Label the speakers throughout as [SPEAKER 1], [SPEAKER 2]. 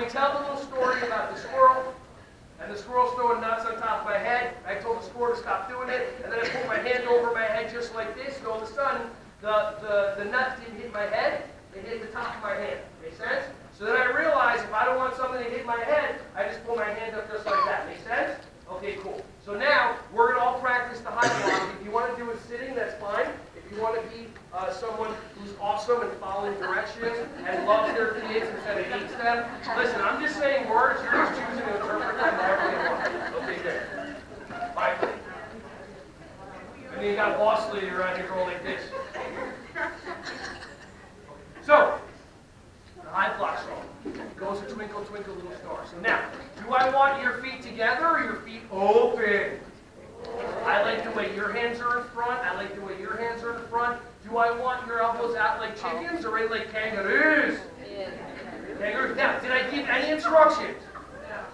[SPEAKER 1] tell the little story about the squirrel, and the squirrel's throwing nuts on top of my head. I told the squirrel to stop doing it, and then I put my hand over my head just like this, and all of a sudden, the nut didn't hit my head, it hit the top of my hand. Make sense? So then I realized if I don't want something to hit my head, I just pull my hand up just like that. Make sense? Okay, cool. So now, we're going to all practice the high block. If you want to do it sitting, that's fine. If you want to be someone who's awesome and following directions and loves their kids instead of hates them, listen, I'm just saying words, you're just choosing to interpret them however you want. Okay, good. Bye. And then you got a boss lady around here going like this. So, the high block song goes to Twinkle, Twinkle, Little Star. So now, do I want your feet together or your feet open? I like the way your hands are in front. I like the way your hands are in front. Do I want your elbows out like chickens or in like kangaroos? Kangaroos. Now, did I give any instructions?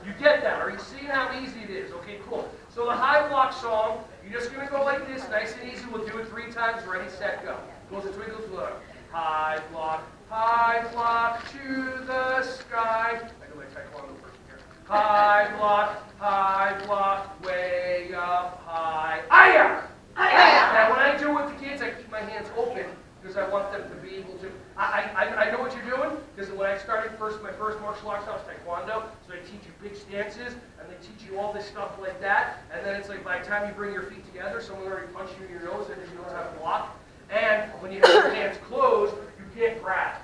[SPEAKER 1] You get that? Are you seeing how easy it is? Okay, cool. So the high block song, you're just going to go like this, nice and easy. We'll do it 3 times. Ready, set, go. Goes to Twinkle's Look. High block to the sky. I do my taekwondo person here. High block, way up high. Aya! Now when I do it with the kids, I keep my hands open because I want them to be able to. I know what you're doing because when I started my first martial arts was taekwondo, so I teach you big stances and they teach you all this stuff like that. And then it's like by the time you bring your feet together, someone already punched you in your nose and you don't know how to block. And when you have your hands closed, you can't grab.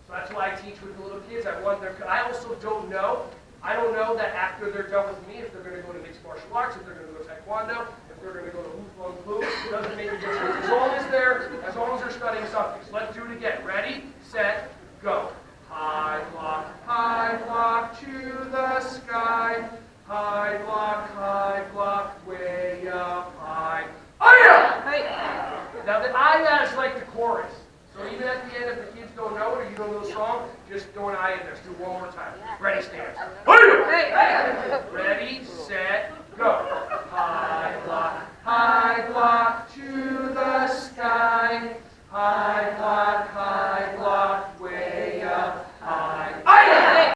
[SPEAKER 1] So that's why I teach with the little kids. I also don't know. I don't know that after they're done with me, if they're going to go to mixed martial arts, if they're going to go to taekwondo, if they're going to go to Hoo Fung Fu, it doesn't make a difference. As long as they're studying something. So let's do it again. Ready, set, go. High block to the sky. High block, way up high. Aya! Now the aya is like the chorus. So even at the end, if the kids don't know it or you don't know the song, just throw an eye in there. Let's do it one more time. Ready, stand. Ready, set, go. High block,